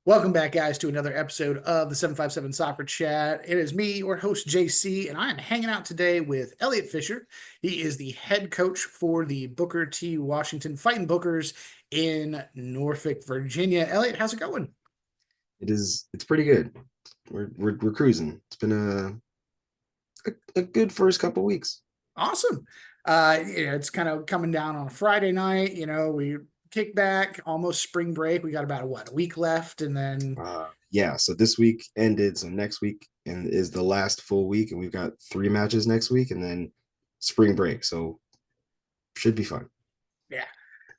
Welcome back, guys, to another episode of the 757 Soccer Chat. It is me, your host, JC, and I am hanging out today with Elliott Fisher. He is the head coach for the Booker T. Washington Fighting Bookers in Norfolk, Virginia. Elliott, how's it going? It's pretty good. We're cruising. It's been a good first couple weeks. Awesome. It's kind of coming down on a Friday night. We kick back, almost spring break. We got about, a week left, and then Yeah, so this week ended, so next week and is the last full week, and we've got three matches next week, and then spring break. So should be fun. yeah,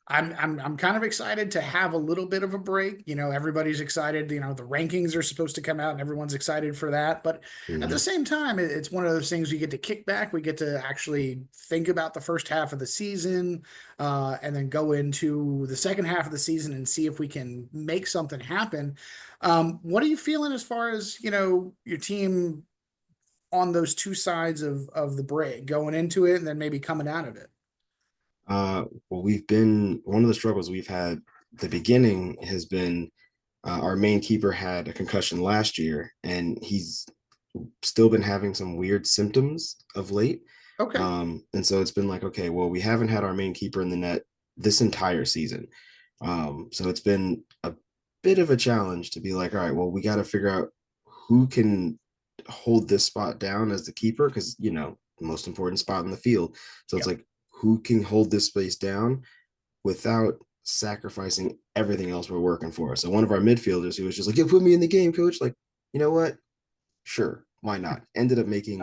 I'm kind of excited to have a little bit of a break. Everybody's excited. The rankings are supposed to come out and everyone's excited for that. But at the Mhm. same time, it's one of those things we get to kick back. We get to actually think about the first half of the season, and then go into the second half of the season and see if we can make something happen. What are you feeling as far as, your team on those two sides of the break, going into it and then maybe coming out of it? Well, we've been one of the struggles we've had. The beginning has been our main keeper had a concussion last year, and he's still been having some weird symptoms of late. Okay. And so it's been like, okay, well, we haven't had our main keeper in the net this entire season. So it's been a bit of a challenge to be like, all right, well, we got to figure out who can hold this spot down as the keeper, because, the most important spot in the field. So it's Yep. like, who can hold this space down without sacrificing everything else we're working for. So one of our midfielders, who was just like, yeah, put me in the game, coach. Like, you know what? Sure, why not? Ended up making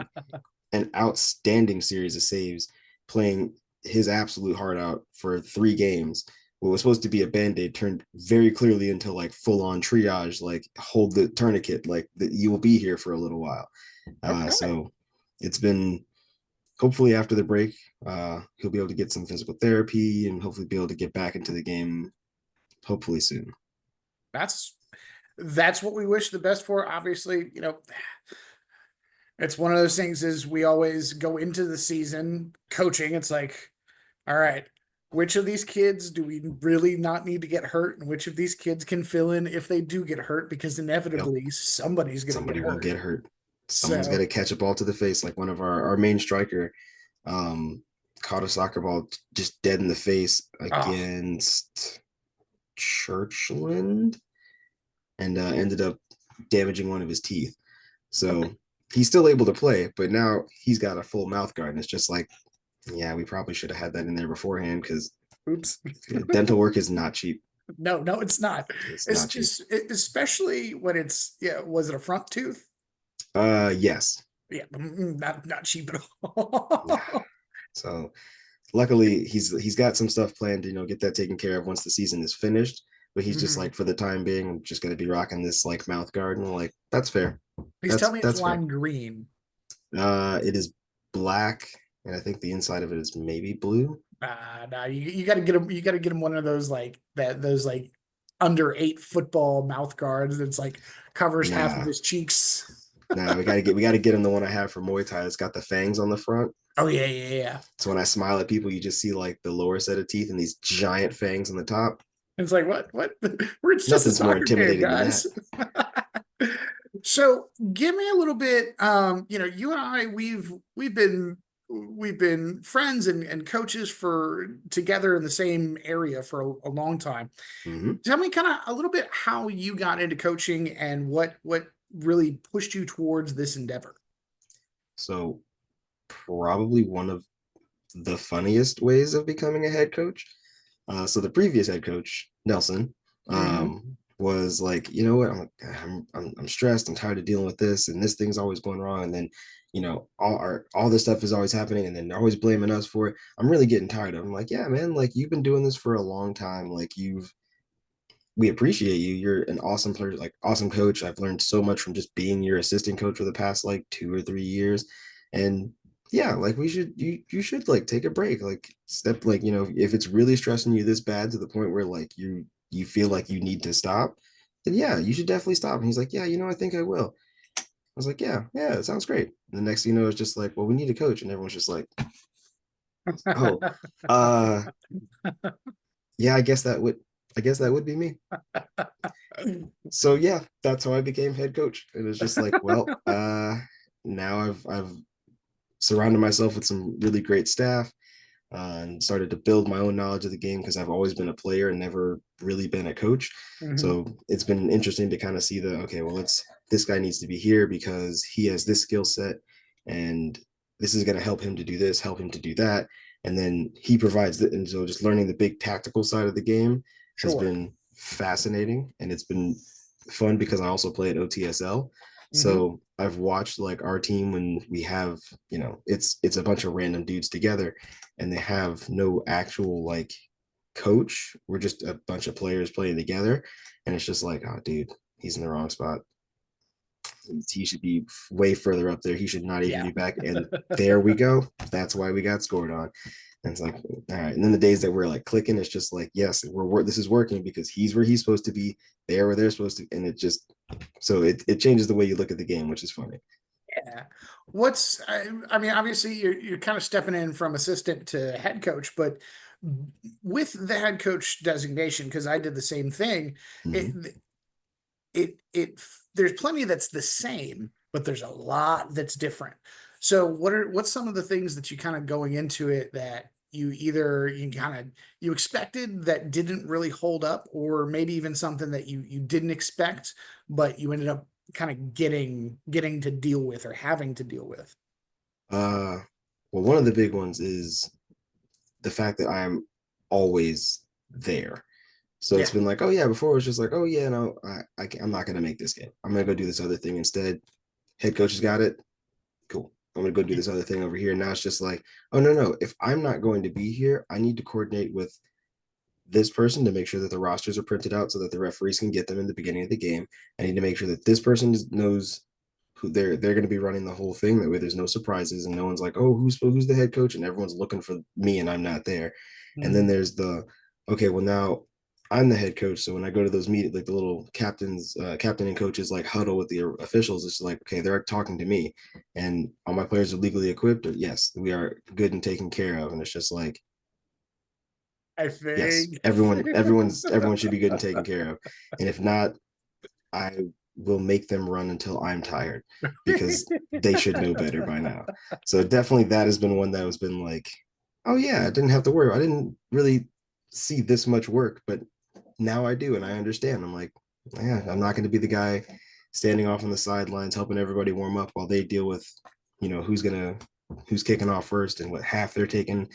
an outstanding series of saves, playing his absolute heart out for 3 games. What was supposed to be a band-aid turned very clearly into like full-on triage, like hold the tourniquet, like that you will be here for a little while. Okay. So it's been hopefully after the break, he'll be able to get some physical therapy and hopefully be able to get back into the game hopefully soon. That's that's what we wish the best for. Obviously, it's one of those things is we always go into the season coaching. It's like, all right, which of these kids do we really not need to get hurt? And which of these kids can fill in if they do get hurt? Because Yep. inevitably somebody's going to get Somebody will hurt. get hurt. Someone's got So, to catch a ball to the face, like one of our main striker um, caught a soccer ball just dead in the face oh, against Churchland and ended up damaging one of his teeth. okay. So he's still able to play, but now he's got a full mouth guard. And it's just like, yeah, we probably should have had that in there beforehand because Oops. dental work is not cheap. No, no, it's not. It's not cheap. Especially when it's, yeah, was it a front tooth? Yes. Yeah, not cheap at Yeah. all. So luckily he's got some stuff planned to get that taken care of once the season is finished. But he's just Mhm. like, for the time being, I'm just gonna be rocking this like mouth guard, and I'm like, that's fair. Please tell That's me it's that's fair. lime green. It is black, and I think the inside of it is maybe blue. Nah, you got to get him. You got to get him one of those like that. Those like under eight football mouth guards. That's like covers half of Nah, his cheeks. nah, we gotta get him the one I have for Muay Thai. It's got the fangs on the front. Oh yeah, yeah, yeah. So when I smile at people, you just see like the lower set of teeth and these giant fangs on the top. It's like what? What? It's just a Nothing's more soccer game, intimidating than that. guys. So give me a little bit. You and I, we've been friends and coaches for together in the same area for a long time. Mm-hmm. Tell me kind of a little bit how you got into coaching and what really pushed you towards this endeavor. So probably one of the funniest ways of becoming a head coach. So the previous head coach, Nelson, Hmm. was like, you know what, I'm stressed. I'm tired of dealing with this, and this thing's always going wrong. And then, all this stuff is always happening, and then they're always blaming us for it. I'm really getting tired of it. I'm like, yeah, man, like you've been doing this for a long time. Like we appreciate you. You're an awesome player, like awesome coach. I've learned so much from just being your assistant coach for the past like 2 or 3 years. And yeah, like you should like take a break. Like step like, if it's really stressing you this bad to the point where like you feel like you need to stop, then yeah, you should definitely stop. And he's like, yeah, I think I will. I was like, yeah, yeah, it sounds great. And the next thing you know, it's just like, well, we need a coach. And everyone's just like, oh, uh, yeah, I guess that would I guess that would be me. So yeah, that's how I became head coach. It was just like, well, now I've surrounded myself with some really great staff, and started to build my own knowledge of the game because I've always been a player and never really been a coach. Mhm. So it's been interesting to kind of see the, okay, well, let's, this guy needs to be here because he has this skill set, and this is going to help him to do this, help him to do that. And then he provides the, and so just learning the big tactical side of the game has Sure. been fascinating, and it's been fun because I also play at OTSL. Hmm. So I've watched like our team when we have, it's a bunch of random dudes together, and they have no actual like coach. We're just a bunch of players playing together. And it's just like, oh, dude, he's in the wrong spot. He should be way further up there. He should not even Yeah. be back. And there we go. That's why we got scored on. And it's like, all right. And then the days that we're like clicking, it's just like, yes, this is working because he's where he's supposed to be, there where they're supposed to. And it just, so it changes the way you look at the game, which is funny. Yeah. I mean, obviously you're kind of stepping in from assistant to head coach, but with the head coach designation, because I did the same thing, Mm-hmm. it there's plenty that's the same, but there's a lot that's different. So what's some of the things that you kind of going into it that you kind of you expected that didn't really hold up, or maybe even something that you didn't expect, but you ended up kind of getting to deal with or having to deal with? Uh, well, one of the big ones is the fact that I'm always there. So it's Yeah. been like, oh yeah, before it was just like, oh yeah, no, I'm not gonna make this game. I'm gonna go do this other thing instead. Head coach has got it. Cool. I'm gonna go do this other thing over here. Now it's just like, oh no, no. If I'm not going to be here, I need to coordinate with this person to make sure that the rosters are printed out so that the referees can get them in the beginning of the game. I need to make sure that this person knows who they're going to be running the whole thing. That way, there's no surprises and no one's like, oh, who's the head coach, and everyone's looking for me and I'm not there. And then Mhm. there's the, okay, well now I'm the head coach, so when I go to those meetings, like the little captain and coaches like huddle with the officials, it's like, okay, they're talking to me, and all my players are legally equipped, or yes, we are good and taken care of, and it's just like, I yes, think. everyone should be good and taken care of. And if not, I will make them run until I'm tired because they should know better by now. So definitely that has been one that has been like, oh yeah, I didn't have to worry. I didn't really see this much work, but now I do and I understand. I'm like, yeah, I'm not going to be the guy standing off on the sidelines helping everybody warm up while they deal with, who's kicking off first and what half they're taking.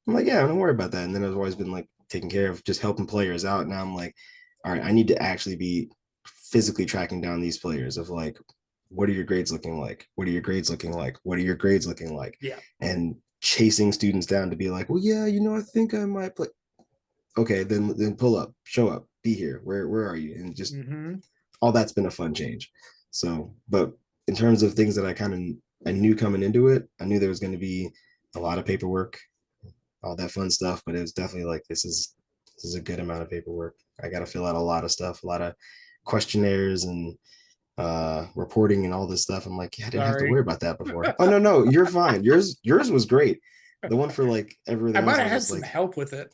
I'm like, yeah, don't worry about that. And then I've always been like taking care of just helping players out. Now I'm like, all right, I need to actually be physically tracking down these players of like, what are your grades looking like? What are your grades looking like? What are your grades looking like? Yeah. And chasing students down to be like, well, yeah, I think I might play. Okay, then pull up, show up, be here. Where are you? And just Hmm. all that's been a fun change. So, but in terms of things that I knew coming into it, I knew there was going to be a lot of paperwork, all that fun stuff. But it was definitely like this is a good amount of paperwork. I got to fill out a lot of stuff, a lot of questionnaires and reporting and all this stuff. I'm like, yeah, I didn't have to Sorry. worry about that before. Oh no, no, you're fine. Yours was great. The one for like I everything else, might I have was had just some like, help with it.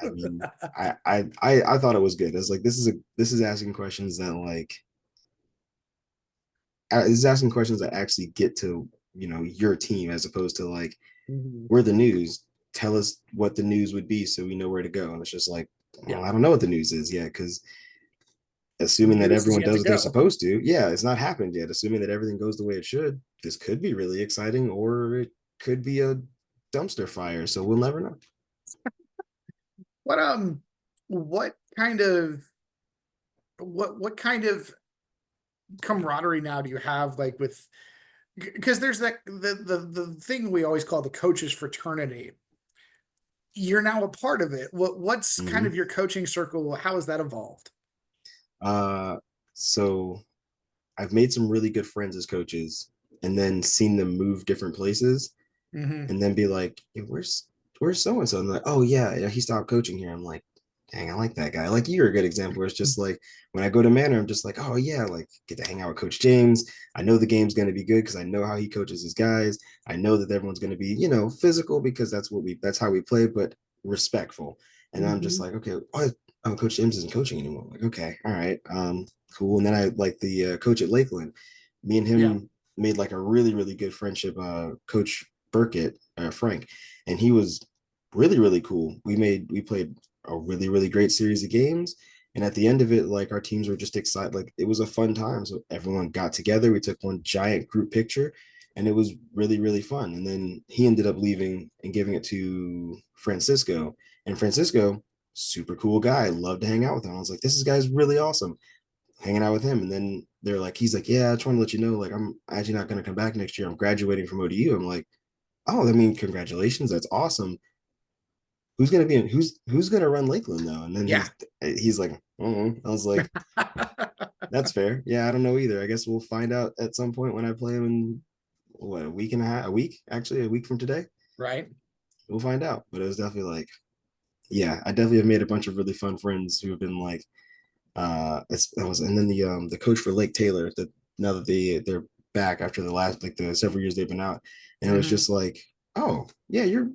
I mean, I thought it was good. It's like this is asking questions that like is asking questions that actually get to your team as opposed to like Mhm. we're the news. Tell us what the news would be so we know where to go. And it's just like, Yeah. well, I don't know what the news is yet because assuming that News is everyone yet to does what they're go. supposed to, yeah, it's not happened yet. Assuming that everything goes the way it should, this could be really exciting or it could be a dumpster fire. So we'll never know. What what kind of what kind of camaraderie now do you have like with, because there's the thing we always call the coaches fraternity. You're now a part of it. What's kind Mm-hmm. of your coaching circle? How has that evolved? Uh, so I've made some really good friends as coaches and then seen them move different places Hmm. and then be like, yeah, where's so and so? And they're like, oh yeah, he stopped coaching here. I'm like, dang, I like that guy. Like you're a good example. Where it's just like when I go to Manor, I'm just like, oh yeah, like get to hang out with Coach James. I know the game's gonna be good because I know how he coaches his guys. I know that everyone's gonna be, physical because that's how we play, but respectful. And I'm just Hmm. like, okay, oh, oh, Coach James isn't coaching anymore. I'm like, okay, all right, cool. And then I like the coach at Lakeland. Me and Yeah. him made like a really, really good friendship. Coach Burkett, Frank, and he was really, really cool. We played a really, really great series of games. And at the end of it, like our teams were just excited. Like it was a fun time. So everyone got together. We took one giant group picture and it was really, really fun. And then he ended up leaving and giving it to Francisco. And Francisco, super cool guy, loved to hang out with him. I was like, this guy's really awesome, hanging out with him. And then they're like, he's like, yeah, I just want to let you know, like, I'm actually not going to come back next year. I'm graduating from ODU. I'm like, oh, I mean, congratulations, that's awesome. Who's gonna be in, who's gonna run Lakeland though? And then Yeah. he's like, I was like, that's fair. Yeah, I don't know either. I guess we'll find out at some point when I play him in what, a week and a half, a week, actually, a week from today. Right. We'll find out. But it was definitely like, yeah, I definitely have made a bunch of really fun friends who have been like, that was, and then the coach for Lake Taylor, that now that they're back after the last, like the several years they've been out, and it was Hmm. just like, oh yeah, you're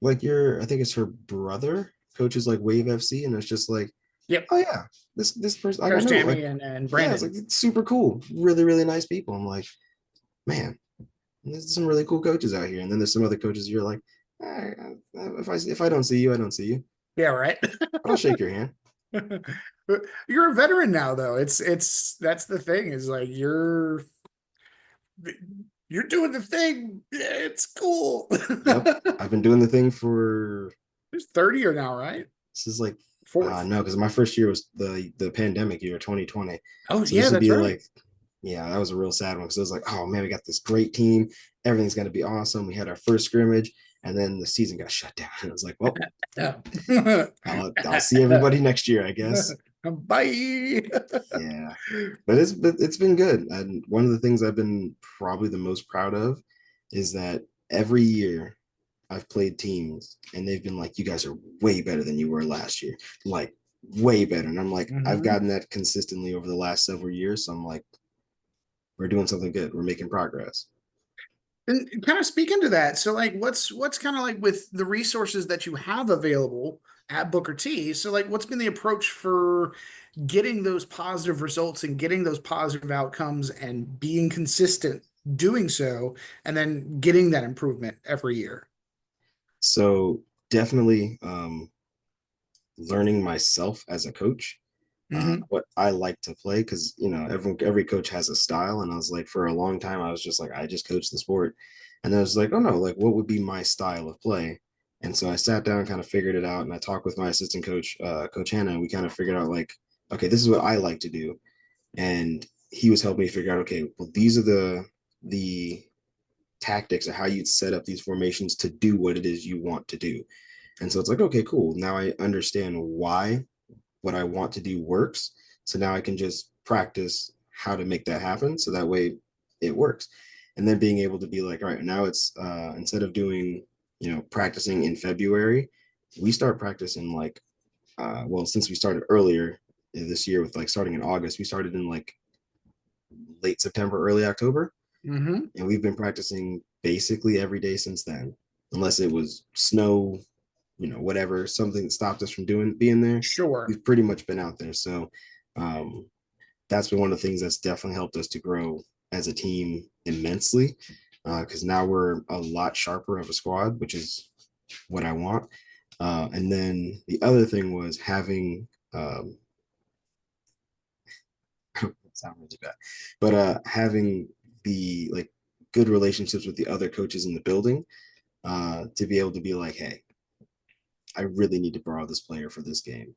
like, I think it's her brother coaches like Wave FC, and it's just like, Yep. oh yeah, this person, like I Coach know, like, Tammy and yeah, it's Brandon. like it's super cool, really, really nice people. I'm like, man, there's some really cool coaches out here. And then there's some other coaches you're like, if I don't see you, I don't see you, Yeah, right. but I'll shake your hand. You're a veteran now, though. It's that's the thing is like you're doing the thing. It's cool. Yep, I've been doing the thing for, It's 30 or now, right? this is like, Fourth. no, because my first year was the pandemic year, 2020. Oh So yeah, this would that's be right. like, yeah, that was a real sad one because it was like, oh man, we got this great team, everything's gonna be awesome. We had our first scrimmage, and then the season got shut down. And it was like, well, Yeah. I'll see everybody next year, I guess. Bye. Yeah, but it's been good. And one of the things I've been probably the most proud of is that every year I've played teams and they've been like, you guys are way better than you were last year, like way better. And I'm like, I've Hmm. gotten that consistently over the last several years. So I'm like, we're doing something good. We're making progress. And kind of speaking to that, so like what's kind of like with the resources that you have available at Booker T. So like what's been the approach for getting those positive results and getting those positive outcomes and being consistent doing so and then getting that improvement every year. So definitely learning myself as a coach, Hmm. what I like to play, because every coach has a style, and I was like, for a long time, I was just like, I just coach the sport, and then I was like, oh no, like what would be my style of play? And so I sat down and kind of figured it out, and I talked with my assistant coach, Coach Hannah, and we kind of figured out like, okay, this is what I like to do, and he was helping me figure out, okay, well these are the tactics or how you'd set up these formations to do what it is you want to do. And so it's like, okay, cool. Now I understand why what I want to do works. So now I can just practice how to make that happen. So that way it works. And then being able to be like, all right, now it's instead of doing, practicing in February, we start practicing like, well, since we started earlier this year with like starting in August, we started in like late September, early October. Hmm. And we've been practicing basically every day since then, unless it was snow, whatever, something that stopped us from being there. Sure. We've pretty much been out there. So um, that's been one of the things that's definitely helped us to grow as a team immensely. Because now we're a lot sharper of a squad, which is what I want. And then the other thing was having, sound really bad, but having the like good relationships with the other coaches in the building, to be able to be like, hey, I really need to borrow this player for this game.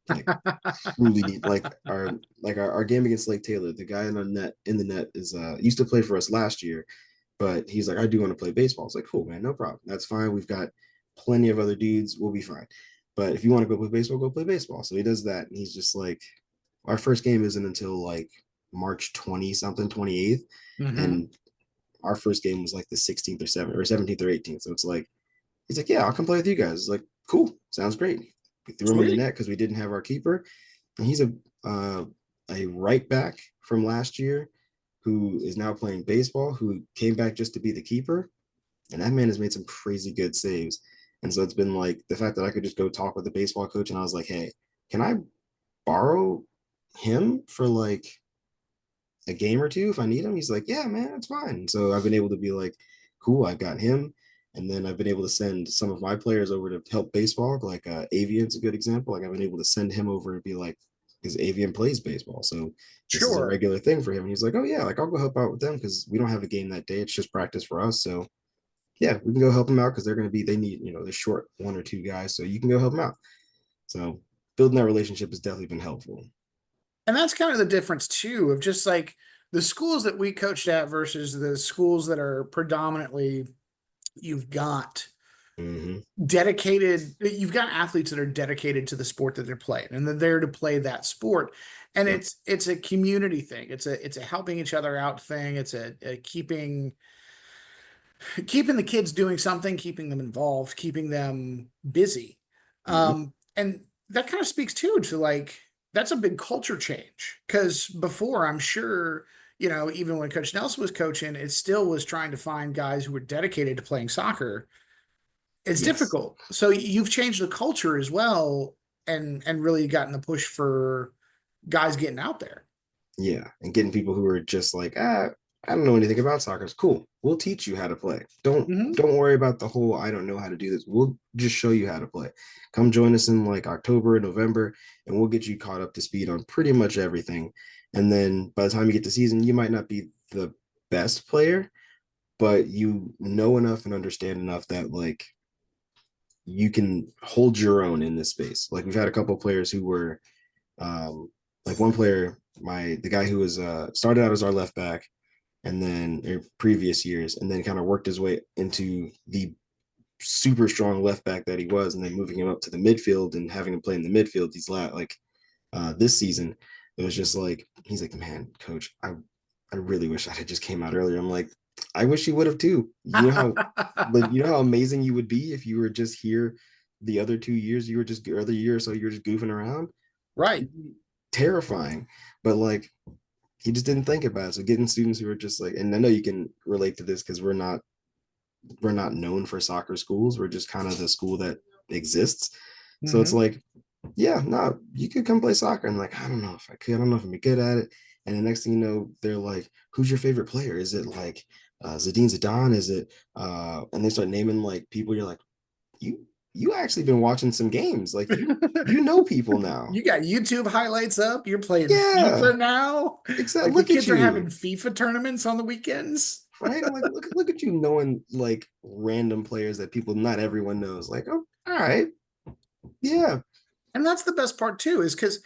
Like truly need, like our game against Lake Taylor, the guy in the net is used to play for us last year, but he's like, I do want to play baseball. It's like, cool, man, no problem. That's fine. We've got plenty of other dudes. We'll be fine. But if you want to go play baseball, go play baseball. So he does that. And he's just like, our first game isn't until like March 20 something, 28th. Hmm. And our first game was like the 16th or 7th or 17th or 18th. So it's like, he's like, yeah, I'll come play with you guys. It's like, cool, sounds great. We threw him in the Sweet. net because we didn't have our keeper. And he's uh, a right back from last year who is now playing baseball, who came back just to be the keeper. And that man has made some crazy good saves. And so it's been like the fact that I could just go talk with the baseball coach and I was like, hey, can I borrow him for like a game or two if I need him? He's like, yeah, man, it's fine. So I've been able to be like, cool, I've got him. And then I've been able to send some of my players over to help baseball. Like Avian's a good example. Like I've been able to send him over and be like, because Avian plays baseball. So this is a Sure. regular thing for him. And he's like, oh yeah, like I'll go help out with them because we don't have a game that day. It's just practice for us. So yeah, we can go help them out because they're going to be, they need, they're short one or two guys. So you can go help them out. So building that relationship has definitely been helpful. And that's kind of the difference too, of just like the schools that we coached at versus the schools that are predominantly you've got Mm-hmm. you've got athletes that are dedicated to the sport that they're playing and they're there to play that sport. And Yep. it's a community thing. It's a helping each other out thing. It's a keeping the kids doing something, keeping them involved, keeping them busy. Mm-hmm. And that kind of speaks too to like that's a big culture change because before I'm sure, even when Coach Nelson was coaching, it still was trying to find guys who were dedicated to playing soccer. It's Yes. difficult. So you've changed the culture as well and really gotten the push for guys getting out there. Yeah, and getting people who are just like, I don't know anything about soccer. It's cool. We'll teach you how to play. Don't Hmm. don't worry about the whole I don't know how to do this. We'll just show you how to play. Come join us in like October, November, and we'll get you caught up to speed on pretty much everything. And then by the time you get to season, you might not be the best player, but you know enough and understand enough that like you can hold your own in this space. Like we've had a couple of players who were like one player, the guy who was started out as our left back, and then previous years, and then kind of worked his way into the super strong left back that he was, and then moving him up to the midfield and having him play in the midfield this season. It was just like he's like, man, coach, I really wish I had just came out earlier. I'm like, I wish you would have too. You know how amazing you would be if you were just here the other 2 years. You were just other year or so you were just goofing around. Right. Terrifying, but like he just didn't think about it. So getting students who are just like, and I know you can relate to this because we're not known for soccer schools. We're just kind of the school that exists. So it's Hmm. like, yeah, no, you could come play soccer. And like, I don't know if I could. I don't know if I'm good at it. And the next thing you know, they're like, who's your favorite player? Is it like Zinedine Zidane? Is it and they start naming like people. You're like, you you actually been watching some games. Like you know people now. You got YouTube highlights up. You're playing Yeah, FIFA now. exactly. Like the Look at kids are having you. FIFA tournaments on the weekends. Right? I'm like, look at you knowing like random players that people not everyone knows. Like, oh, all right, yeah. And that's the best part too, is because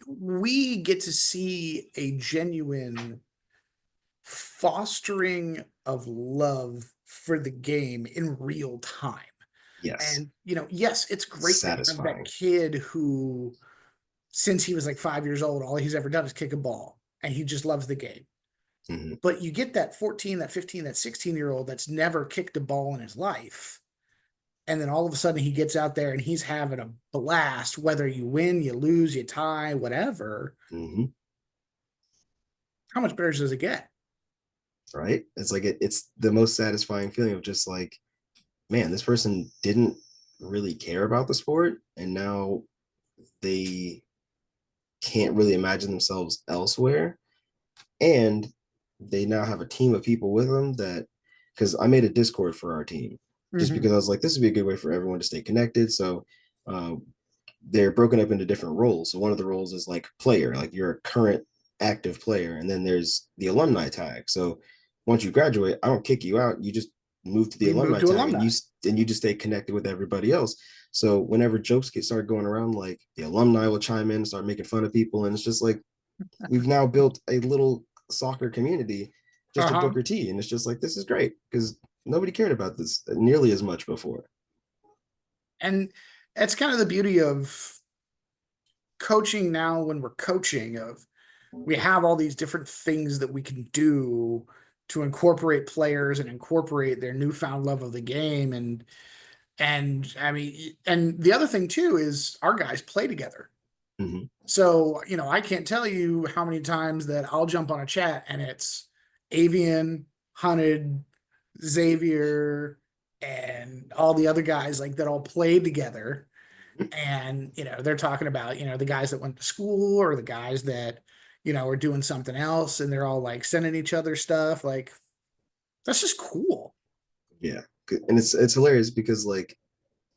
we get to see a genuine fostering of love for the game in real time. Yes. And, yes, it's great to have that Satisfying. kid who, since he was like 5 years old, all he's ever done is kick a ball and he just loves the game. Hmm. But you get that 14, that 15, that 16-year-old that's never kicked a ball in his life. And then all of a sudden he gets out there and he's having a blast, whether you win, you lose, you tie, whatever. Hmm. How much better does it get? Right? It's like it's the most satisfying feeling of just like, man, this person didn't really care about the sport, and now they can't really imagine themselves elsewhere, and they now have a team of people with them that because I made a Discord for our team just because Mm-hmm. I was like, this would be a good way for everyone to stay connected. So uh, they're broken up into different roles. So one of the roles is like player, like you're a current active player, and then there's the alumni tag. So once you graduate, I don't kick you out. You just move to the You move alumni to tag, and alumni. you just stay connected with everybody else. So whenever jokes get started going around, like the alumni will chime in, and start making fun of people, and it's just like we've now built a little soccer community just at Uh-huh. Booker T, and it's just like this is great because nobody cared about this nearly as much before. And that's kind of the beauty of coaching now when we're coaching of we have all these different things that we can do to incorporate players and incorporate their newfound love of the game and I mean and the other thing too is our guys play together. Mm-hmm. So, I can't tell you how many times that I'll jump on a chat and it's Avian, Hunted, Xavier, and all the other guys like that all played together. And, they're talking about, the guys that went to school or the guys that, are doing something else, and they're all like sending each other stuff. Like, that's just cool. Yeah, and it's hilarious because like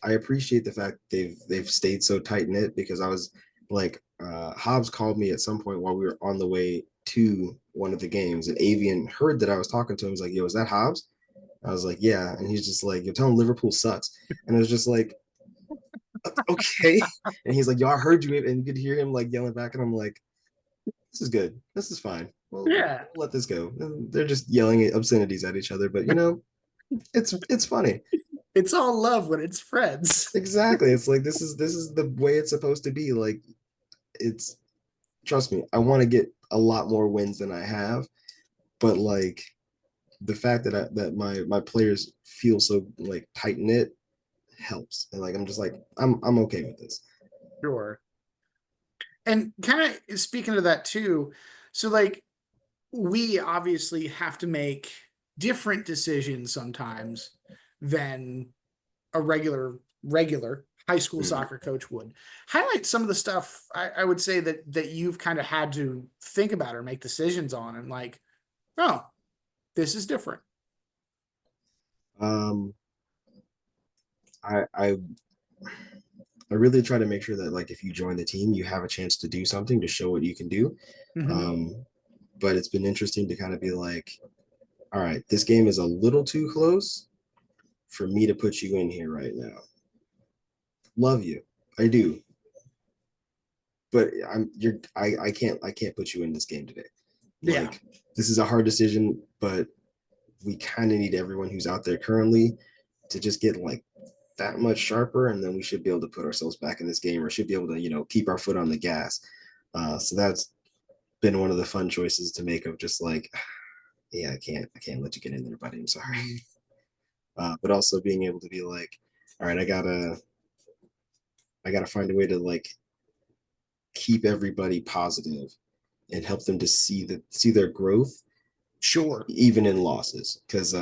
I appreciate the fact they've stayed so tight knit because I was like Hobbs called me at some point while we were on the way to one of the games, and Avian heard that I was talking to him. He's like, "Yo, is that Hobbs?" I was like, "Yeah," and he's just like, "You're telling Liverpool sucks," and I was just like, "Okay," and he's like, "Yo, I heard you," and you could hear him like yelling back, and I'm like, "This is good. This is fine. Yeah. We'll let this go." And they're just yelling obscenities at each other, but it's funny. It's all love when it's friends. Exactly. It's like this is the way it's supposed to be. Like it's trust me, I want to get a lot more wins than I have, but like the fact that that my players feel so like tight knit helps. And like I'm just like I'm okay with this. Sure. And kind of speaking of that too, so like we obviously have to make different decisions sometimes than a regular high school Mhm. soccer coach would. Highlight some of the stuff I would say that you've kind of had to think about or make decisions on, and like, oh, this is different. Um, I I really try to make sure that like if you join the team, you have a chance to do something to show what you can do. Hmm. Um, but it's been interesting to kind of be like, all right, this game is a little too close for me to put you in here right now. Love you, I do, but I can't put you in this game today. Yeah. Like this is a hard decision, but we kind of need everyone who's out there currently to just get like that much sharper, and then we should be able to put ourselves back in this game, or should be able to keep our foot on the gas. So that's been one of the fun choices to make of just like, yeah, I can't let you get in there, buddy. I'm sorry. Mhm. But also being able to be like, all right, I gotta find a way to like keep everybody positive and help them to see their growth Sure. even in losses, because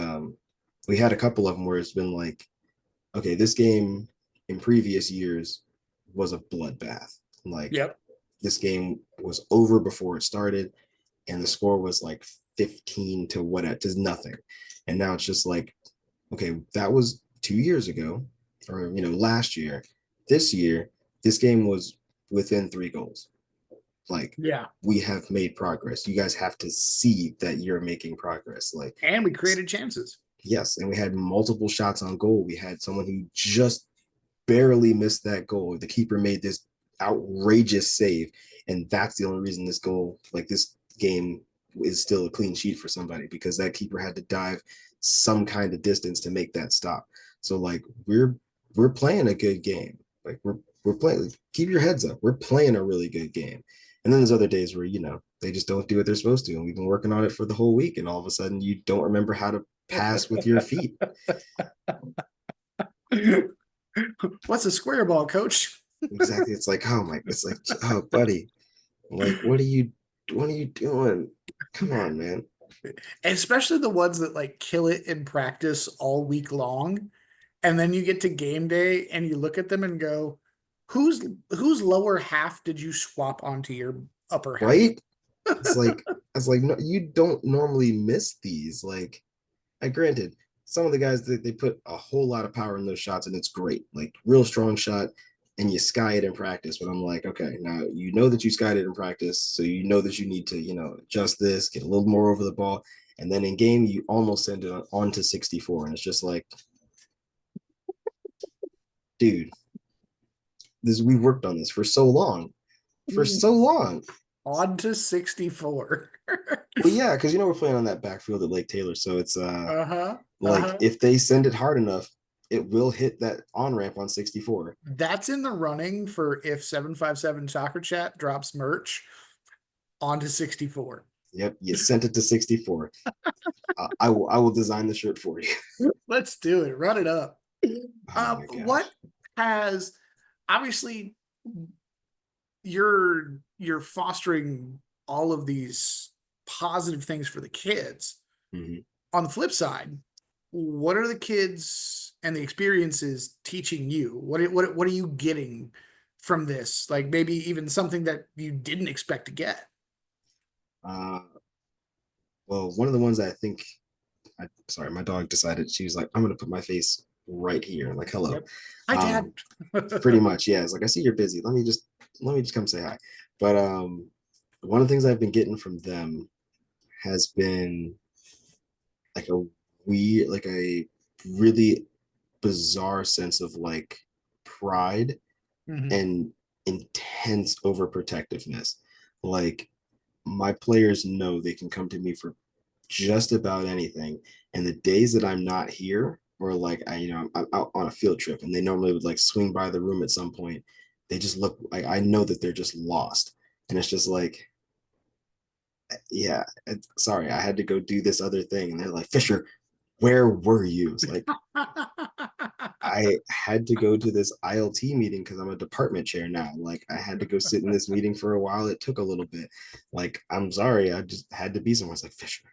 we had a couple of them where it's been like, okay, this game in previous years was a bloodbath. Like Yep. this game was over before it started, and the score was like 15 to what to nothing. And now it's just like, okay, that was 2 years ago, or last year. This year, this game was within 3 goals. Like Yeah. we have made progress. You guys have to see that you're making progress. Like And we created chances. yes, and we had multiple shots on goal. We had someone who just barely missed that goal. The keeper made this outrageous save, and that's the only reason this goal, like this game, is still a clean sheet for somebody, because that keeper had to dive some kind of distance to make that stop. So like we're playing a good game. Like we're playing. Keep your heads up. We're playing a really good game. And then there's other days where they just don't do what they're supposed to, and we've been working on it for the whole week, and all of a sudden you don't remember how to pass with your feet. What's a square ball, coach? Exactly. It's like, oh my, it's like, oh buddy, like what are you doing? Come on, man. And especially the ones that like kill it in practice all week long. And then you get to game day and you look at them and go, whose lower half did you swap onto your upper half? Right? It's like no, you don't normally miss these. Like, I granted, some of the guys they put a whole lot of power in those shots, and it's great. Like real strong shot, and you sky it in practice. But I'm like, okay, now you know that you skied it in practice, so you know that you need to, adjust this, get a little more over the ball. And then in game, you almost send it on to 64. And it's just like, dude, we've worked on this for so long. For so long. On to 64. Well, yeah, because we're playing on that backfield at Lake Taylor, so it's Uh-huh. like Uh-huh. if they send it hard enough, it will hit that on ramp on 64. That's in the running for if 757 Soccer Chat drops merch onto 64. Yep, you sent it to 64. I will design the shirt for you. Let's do it. Run it up. Oh my What gosh. has obviously you're fostering all of these positive things for the kids. Hmm. On the flip side, what are the kids and the experiences teaching you? What are you getting from this? Like maybe even something that you didn't expect to get. Uh, well, one of the ones that I think, sorry, my dog decided she was like, I'm gonna put my face right here, like hello. Yep. Hi, Dad. Um, Pretty much, yeah. It's like I see you're busy. Let me just come say hi. But one of the things I've been getting from them has been like a weird, like a really bizarre sense of like pride Hmm. and intense overprotectiveness. Like my players know they can come to me for just about anything. And the days that I'm not here, or like I'm out on a field trip, and they normally would like swing by the room at some point, they just look like I know that they're just lost, and it's just like, yeah, sorry, I had to go do this other thing, and they're like, Fisher, where were you? It's like I had to go to this ILT meeting because I'm a department chair now. Like I had to go sit in this meeting for a while. It took a little bit. Like I'm sorry, I just had to be somewhere. It's like Fisher,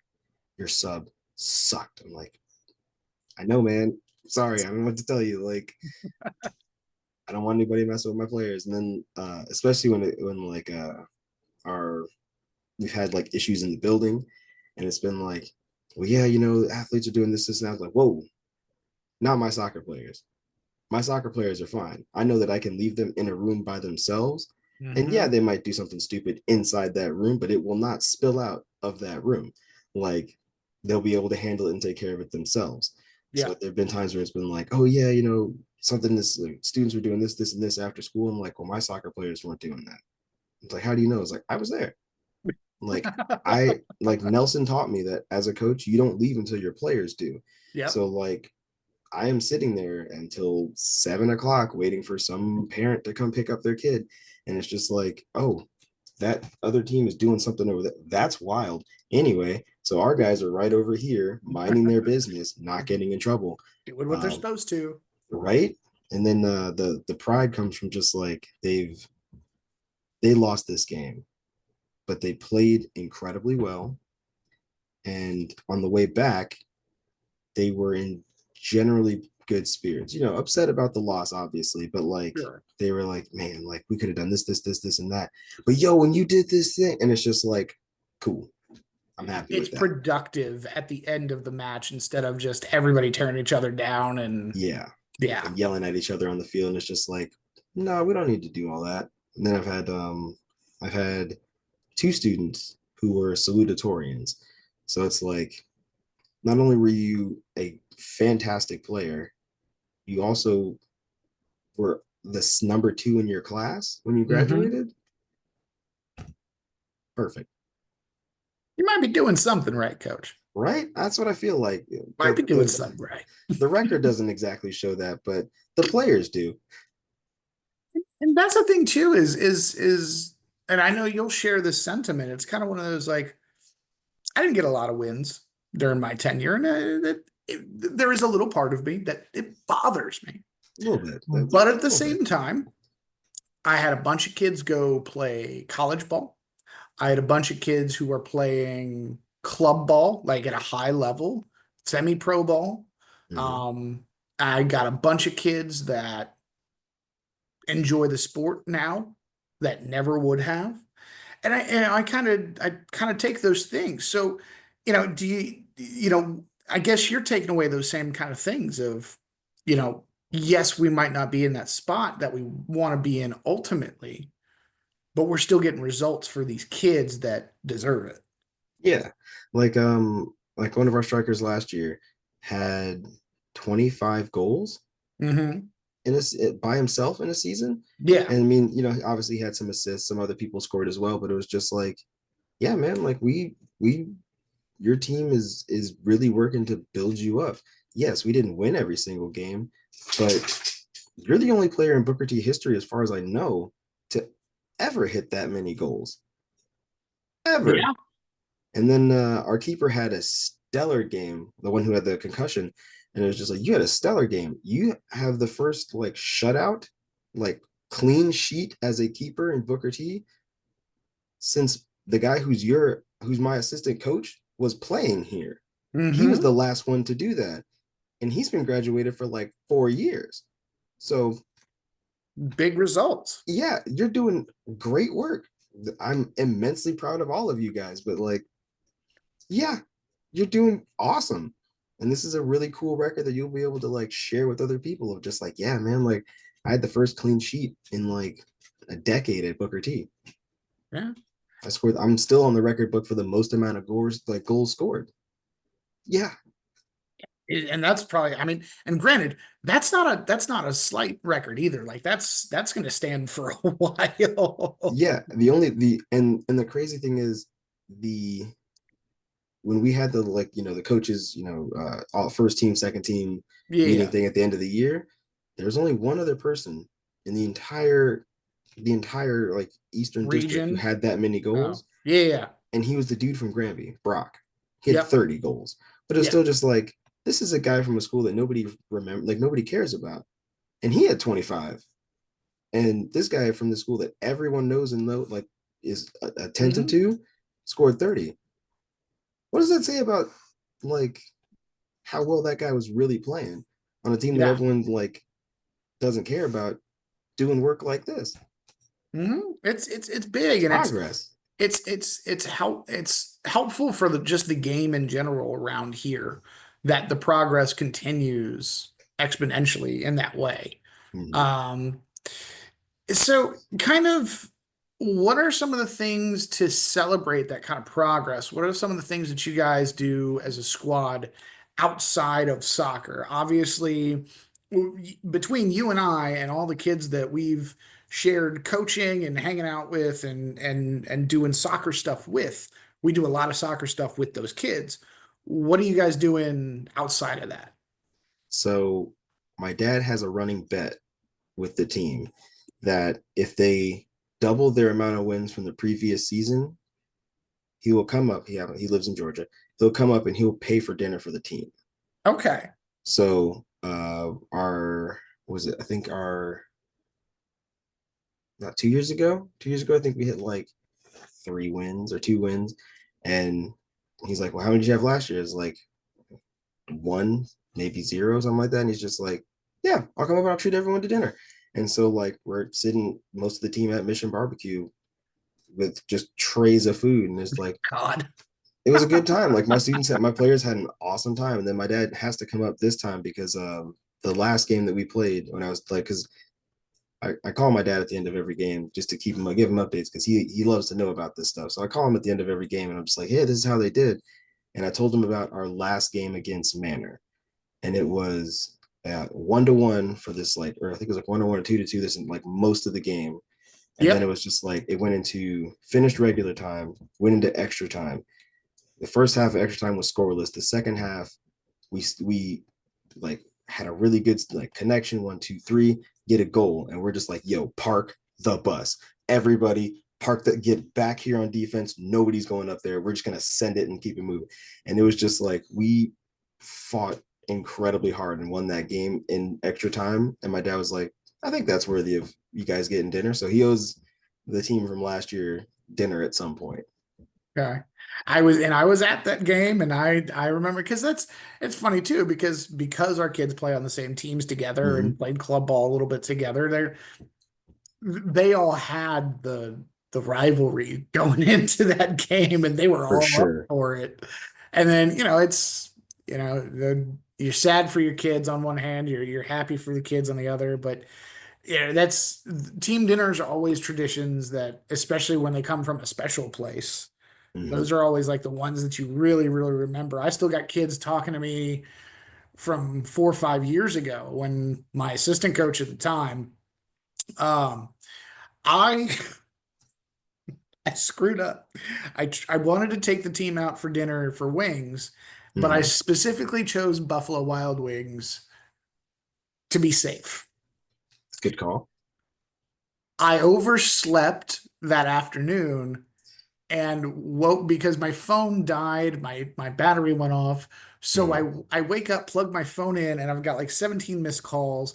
your sub sucked. I'm like, I know, man. Sorry, I don't know what to tell you. Like, I don't want anybody messing with my players. And then, especially when like our we've had like issues in the building, and it's been like, well, yeah, athletes are doing this, and I was like, whoa, not my soccer players. My soccer players are fine. I know that I can leave them in a room by themselves. And yeah, Hmm. they might do something stupid inside that room, but it will not spill out of that room. Like they'll be able to handle it and take care of it themselves. So Yeah. there have been times where it's been like, oh yeah, something this like, students were doing this, and this after school. I'm like, well, my soccer players weren't doing that. It's like, how do you know? It's like I was there. Like I like Nelson taught me that as a coach, you don't leave until your players do. Yep. So like I am sitting there until 7 o'clock waiting for some parent to come pick up their kid. And it's just like, oh, that other team is doing something over there. That's wild. Anyway, so our guys are right over here minding their business, not getting in trouble. Doing what they're Um, supposed to. right. And then the pride comes from just like they lost this game, but they played incredibly well. And on the way back, they were in generally good spirits. Upset about the loss, obviously, but like Sure. they were like, man, like we could have done this, and that. But yo, when you did this thing, and it's just like, cool. I'm happy It's with that. productive at the end of the match instead of just everybody tearing each other down and Yeah. yeah. And yelling at each other on the field. And it's just like, no, we don't need to do all that. And then I've had two students who were salutatorians. So it's like not only were you a fantastic player, you also were this number two in your class when you Hmm. graduated. Perfect. You might be doing something right, coach. Right? That's what I feel like. Might be But doing something right. the record doesn't exactly show that, but the players do. And that's the thing too, is and I know you'll share this sentiment. It's kind of one of those like I didn't get a lot of wins during my tenure, and there is a little part of me that it bothers me. A little bit. A But at the little bit. same time, I had a bunch of kids go play college ball. I had a bunch of kids who were playing club ball, like at a high level, semi-pro ball. Mm-hmm. Um, I got a bunch of kids that enjoy the sport now that never would have. And I kind of take those things. So, do I guess you're taking away those same kind of things of, yes, we might not be in that spot that we want to be in ultimately, but we're still getting results for these kids that deserve it. Yeah. Like one of our strikers last year had 25 goals Hmm. by himself in a season. Yeah. And I mean, obviously he had some assists, some other people scored as well, but it was just like, yeah, man, like we your team is really working to build you up. Yes, we didn't win every single game, but you're the only player in Booker T history, as far as I know, to ever hit that many goals. Ever. Yeah. And then our keeper had a stellar game, the one who had the concussion. And it was just like, you had a stellar game. You have the first like shutout, like clean sheet as a keeper in Booker T since the guy who's my assistant coach was playing here. He was Hmm. the last one to do that. and he's been graduated for like 4 years. So Big results. yeah, you're doing great work. I'm immensely proud of all of you guys, but like, yeah, you're doing awesome. And this is a really cool record that you'll be able to like share with other people of just like, yeah, man, like I had the first clean sheet in like a decade at Booker T. Yeah. I'm still on the record book for the most amount of goals scored. Yeah. And that's probably, I mean, and granted, that's not a slight record either. Like that's going to stand for a while. Yeah. The only the and the crazy thing is the when we had the like, the coaches, all first team, second team meeting Yeah. thing at the end of the year, there's only one other person in the entire like Eastern District who Region. had that many Oh, goals, yeah, yeah. and he was the dude from Granby, Brock. He had Yep. 30 goals, but it was Yeah. still just like this is a guy from a school that nobody remember, like nobody cares about, and he had 25. And this guy from the school that everyone knows and like is attentive Hmm. to scored 30. What does that say about like how well that guy was really playing on a team that Yeah. everyone like doesn't care about doing work like this? It's It's big, and progress. it's helpful for just the game in general around here that the progress continues exponentially in that way. Mhm. Um, So, kind of, what are some of the things to celebrate that kind of progress? What are some of the things that you guys do as a squad outside of soccer? Obviously, between you and I and all the kids that we've shared coaching and hanging out with and doing soccer stuff with, we do a lot of soccer stuff with those kids. What are you guys doing outside of that? So my dad has a running bet with the team that if they double their amount of wins from the previous season, he will come up. He lives in Georgia. He'll come up and he'll pay for dinner for the team. Okay. So our was it? I think our not 2 years ago. 2 years ago, I think we hit like 3 wins or 2 wins, and he's like, "Well, how many did you have last year?" It's like one, maybe zero, something like that. And he's just like, "Yeah, I'll come over. I'll treat everyone to dinner." And so like we're sitting most of the team at Mission Barbecue with just trays of food, and it's like God. it was a good time. Like my players had an awesome time, and then my dad has to come up this time because the last game that we played when I was like, because I call my dad at the end of every game just to keep him, give him updates because he loves to know about this stuff. So I call him at the end of every game and I'm just like, hey, this is how they did. And I told him about our last game against Manor, and it was 1-1 for this like, or I think it was like 1-1 or 2-2. This in like most of the game, and then it Yep. was just like it went into finished regular time, went into extra time. The first half of extra time was scoreless. The second half, we like had a really good like connection. 1, 2, 3, get a goal, and we're just like, yo, park the bus, everybody. Park that, get back here on defense. Nobody's going up there. We're just gonna send it and keep it moving. And it was just like we fought incredibly hard and won that game in extra time. And my dad was like, I think that's worthy of you guys getting dinner. So he owes the team from last year dinner at some point. Okay. I was at that game, and I remember because it's funny too because our kids play on the same teams together Mm-hmm. and played club ball a little bit together. They all had the rivalry going into that game, and they were For all up sure. for it. And then, it's, you're sad for your kids on one hand, you're happy for the kids on the other, but yeah, that's team dinners are always traditions that, especially when they come from a special place. Mm-hmm. Those are always like the ones that you really, really remember. I still got kids talking to me from 4 or 5 years ago when my assistant coach at the time, um, I I screwed up. I wanted to take the team out for dinner for wings, but I Mm-hmm. specifically chose Buffalo Wild Wings to be safe. Good call. I overslept that afternoon and woke because my phone died, my battery went off. So Mm-hmm. I wake up, plug my phone in, and I've got like 17 missed calls.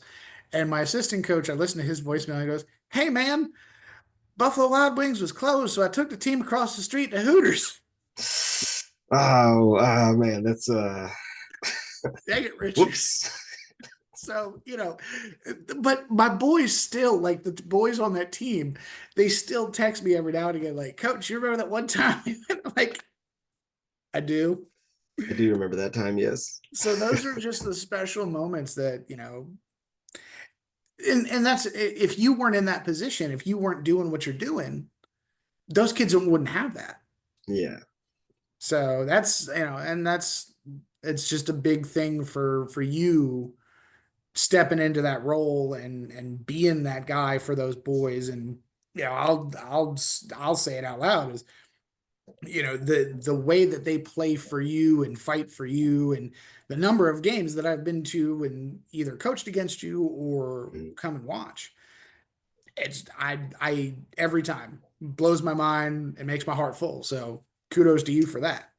And my assistant coach, I listened to his voicemail and he goes, "Hey man, Buffalo Wild Wings was closed, so I took the team across the street to Hooters." Oh, man, that's Dang it, Richard. Whoops. So, but my boys still, like the boys on that team, they still text me every now and again, like, Coach, you remember that one time? I'm like, I do. I do remember that time, yes. So those are just the special moments that, and that's if you weren't in that position, if you weren't doing what you're doing, those kids wouldn't have that. Yeah. So that's, and that's it's just a big thing for you stepping into that role and being that guy for those boys. And I'll say it out loud is, the way that they play for you and fight for you, and the number of games that I've been to and either coached against you or Mm. come and watch. It's I every time blows my mind. It makes my heart full. So kudos to you for that.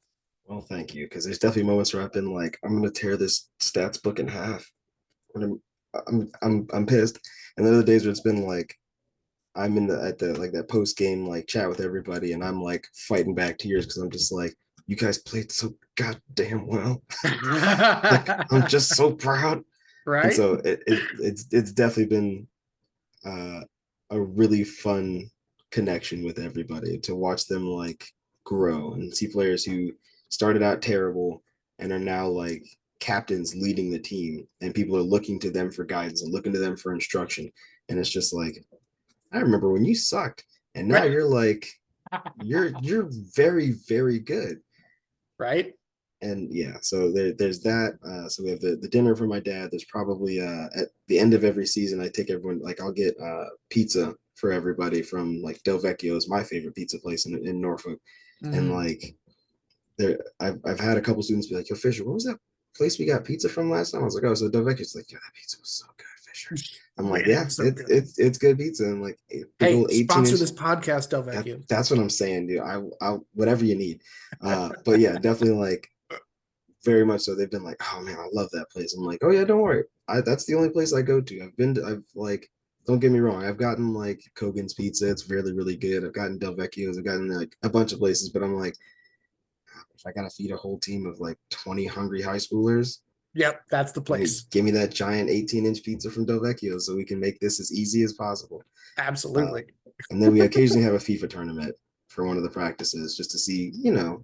Well, thank you. Because there's definitely moments where I've been like, I'm gonna tear this stats book in half. When I'm pissed. And then other days where it's been like I'm in the at the like that post game like chat with everybody, and I'm like fighting back tears because I'm just like, you guys played so goddamn well. Like I'm just so proud. And Right? so it's definitely been uh, a really fun connection with everybody to watch them like grow and see players who started out terrible and are now like captains leading the team, and people are looking to them for guidance and looking to them for instruction. And it's just like, I remember when you sucked, and now Right. you're like, you're very very good. Right. And yeah, so there's that. So we have the dinner for my dad. There's probably at the end of every season, I take everyone, like I'll get pizza for everybody from like Del Vecchio's, my favorite pizza place in Norfolk. And Mhm. like there, I've had a couple students be like, "Yo, Fisher, what was that place we got pizza from last time?" I was like, "Oh, so Del Vecchio's." Like, "Yeah, that pizza was so good, Fisher." I'm like, Man, "Yeah, it's so it's good. it's good pizza." And like big Hey, old 18 sponsor inch. this podcast, Del That Vecchio. that's what I'm saying, dude. I whatever you need. But yeah, definitely like very much so. They've been like, "Oh man, I love that place." I'm like, "Oh yeah, don't worry. That's the only place I go to. I've like, don't get me wrong. I've gotten like Kogan's Pizza. It's really, really good. I've gotten Del Vecchio's. I've gotten like a bunch of places, but I'm like, if I gotta feed a whole team of like 20 hungry high schoolers, Yep, that's the place. give me that giant 18-inch pizza from Del Vecchio so we can make this as easy as possible." Uh, Absolutely. and then we occasionally have a FIFA tournament for one of the practices just to see,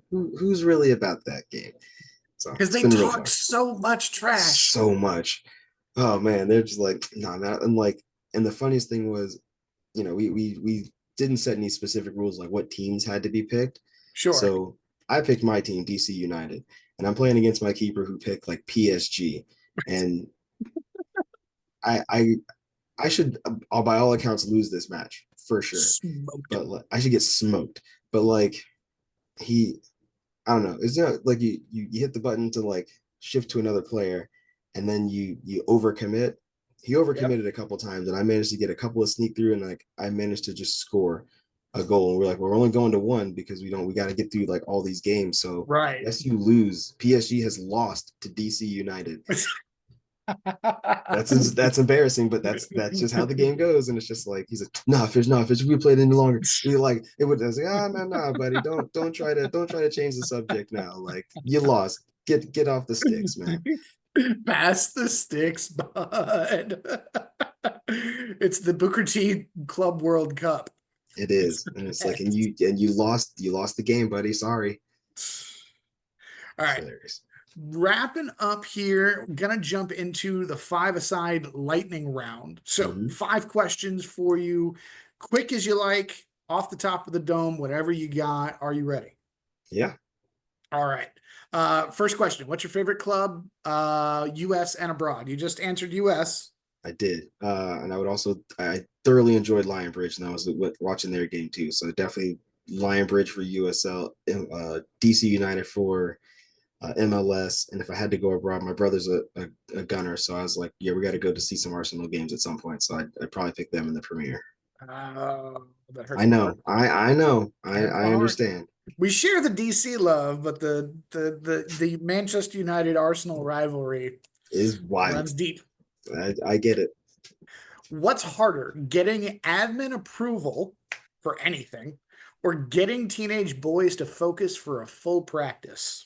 who's really about that game. So Because it's they been real talk fun. so much trash. So much. Oh man, they're just like, nah, man. And like, and the funniest thing was, we didn't set any specific rules like what teams had to be picked. Sure. So I picked my team, DC United, and I'm playing against my keeper who picked like PSG. And I I I should, by all accounts, lose this match for sure. Smoked. But like, I should get smoked. But like he I don't know. It's not like you hit the button to like shift to another player, and then you overcommit. He Yep. overcommitted a couple times, and I managed to get a couple of sneak through, and like I managed to just score a goal. And we're like, we're only going to one because we got to get through like all these games. So Right. yes, you lose. PSG has lost to DC United. That's embarrassing, but that's just how the game goes. And it's just like he's like, nah, fish. We played any longer. We like it would. I was like, ah, no, buddy, don't try to change the subject now. Like you lost. Get off the sticks, man. Pass the sticks, bud. It's the Booker T Club World Cup. It It's is, the and it's like, and best. you lost the game, buddy. Sorry. All It's right. hilarious. Wrapping up here, gonna jump into the five-a-side lightning round. So, Hmm. five questions for you, quick as you like, off the top of the dome, whatever you got. Are you ready? Yeah, All right. First question. What's your favorite club, US and abroad? You just answered US. I did, and I thoroughly enjoyed Lion Bridge, and I was watching their game too. So definitely Lion Bridge for USL, DC United for MLS, and if I had to go abroad, my brother's a gunner, so I was like, yeah, we got to go to see some Arsenal games at some point. So I'd probably pick them in the premiere. That I hurts my know, heart. I know, I Hurts my I heart. understand. We share the DC love, but the Manchester United Arsenal rivalry It is wild. runs deep. I get it. What's harder, getting admin approval for anything or getting teenage boys to focus for a full practice?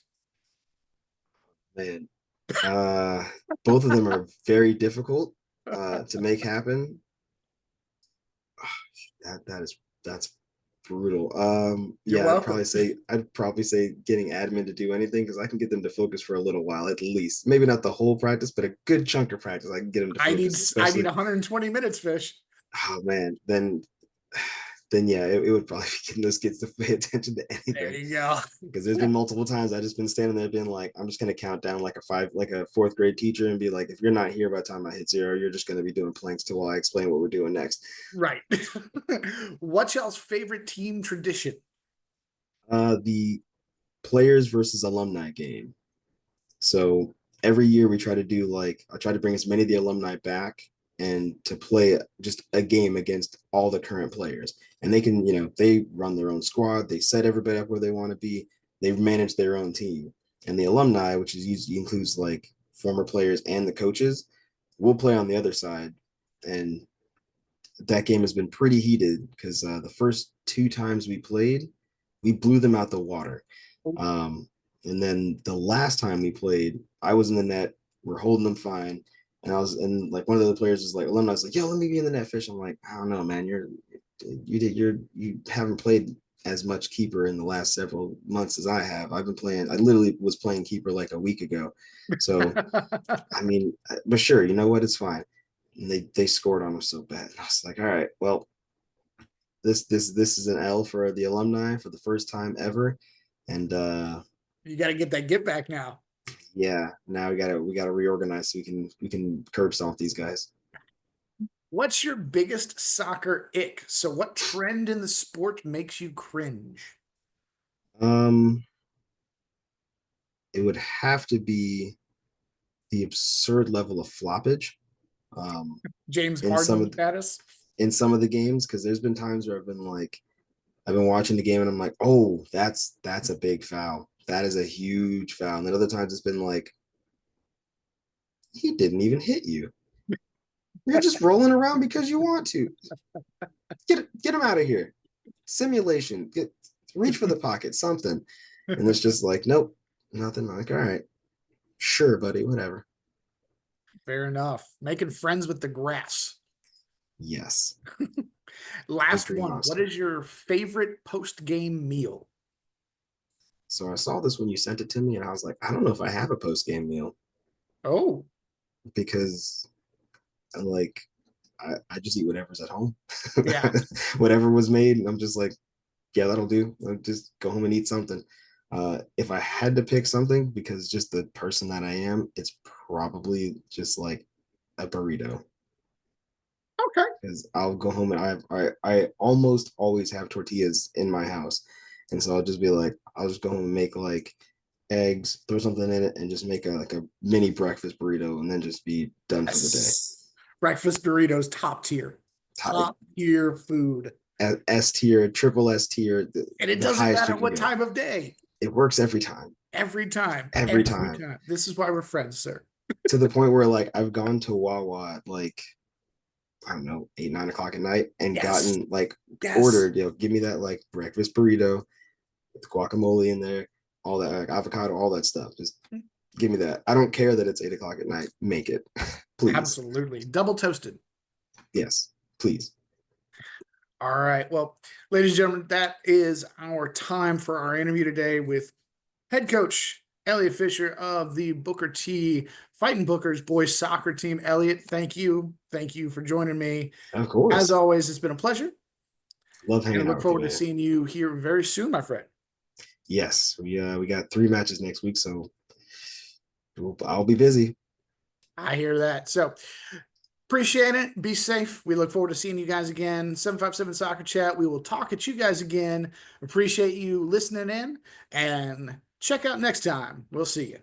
Man. Uh, Both of them are very difficult to make happen. That's brutal. You're Yeah, welcome. I'd probably say getting admin to do anything because I can get them to focus for a little while at least. Maybe not the whole practice, but a good chunk of practice. I can get them to focus, I need especially. 120 minutes, Fish. Oh man, then yeah, it would probably be getting those kids to pay attention to There anything. you go. Because there's been multiple times I just been standing there being like, I'm just gonna count down like a fourth grade teacher and be like, if you're not here by the time I hit zero, you're just gonna be doing planks till I explain what we're doing next. Right. What's y'all's favorite team tradition? The players versus alumni game. So every year we try to do like I try to bring as many of the alumni back and to play just a game against all the current players. And they can, they run their own squad, they set everybody up where they want to be, they've managed their own team. And the alumni, which is usually includes like former players and the coaches, will play on the other side. And that game has been pretty heated because the first two times we played, we blew them out the water. Um, and then the last time we played, I was in the net. We're holding them fine. And like one of the players was like, alumni was like, yo, let me be in the net, Fish. I'm like, I don't know, man. You haven't played as much keeper in the last several months as I have. I literally was playing keeper like a week ago. So, I mean, but sure, you know what? It's fine. And they scored on them so bad. And I was like, all right, well, this is an L for the alumni for the first time ever. And You got to get that get back now. yeah, now we gotta reorganize so we can curb stomp these guys. What's your biggest soccer ick? So, what trend in the sport makes you cringe? Um, it would have to be the absurd level of floppage. Um, James in some Harden of the, status? in some of the games, because there's been times where I've been watching the game and I'm like, oh, that's a big foul. That is a huge foul. And then other times it's been like, he didn't even hit you. You're just rolling around because you want to. Get him out of here. Simulation. Reach for the pocket, something. And it's just like, nope, nothing. I'm like, all right, sure, buddy, whatever. Fair enough. Making friends with the grass. Yes, big Last green one. What monster. is your favorite post game meal? So I saw this when you sent it to me, and I was like, I don't know if I have a post game meal Oh, because I'm like, I just eat whatever's at home, yeah. whatever was made, and I'm just like, yeah, that'll do. I'll just go home and eat something. If I had to pick something, because just the person that I am, it's probably just like a burrito. Okay. Because I'll go home and I almost always have tortillas in my house, and so I'll just go home and make like eggs, throw something in it, and just make a mini breakfast burrito, and then just be done for the day. Yes. Breakfast burritos, top tier. Top tier food. S tier, triple S tier, And it the doesn't highest you matter can what go. time of day. It works every time, Every time. every Every time. time. This is why we're friends, sir. To the point where like I've gone to Wawa at like I don't know 8 9 o'clock at night and Yes. gotten like Yes. ordered give me that like breakfast burrito with guacamole in there, all that like avocado, all that stuff. Just give me that. I don't care that it's 8 o'clock at night. Make it, please. Absolutely. Double toasted. Yes, please. All right. Well, ladies and gentlemen, that is our time for our interview today with head coach Elliott Fisher of the Booker T Fighting Bookers boys soccer team. Elliott, thank you. Thank you for joining me. Of As course. always, it's been a pleasure Love and I hanging out look with you, forward to man. seeing you here very soon, my friend. Yes, we got 3 matches next week, so I'll be busy. I hear that. So appreciate it. Be safe. We look forward to seeing you guys again. 757 Soccer Chat. We will talk at you guys again. Appreciate you listening in and check out next time. We'll see you.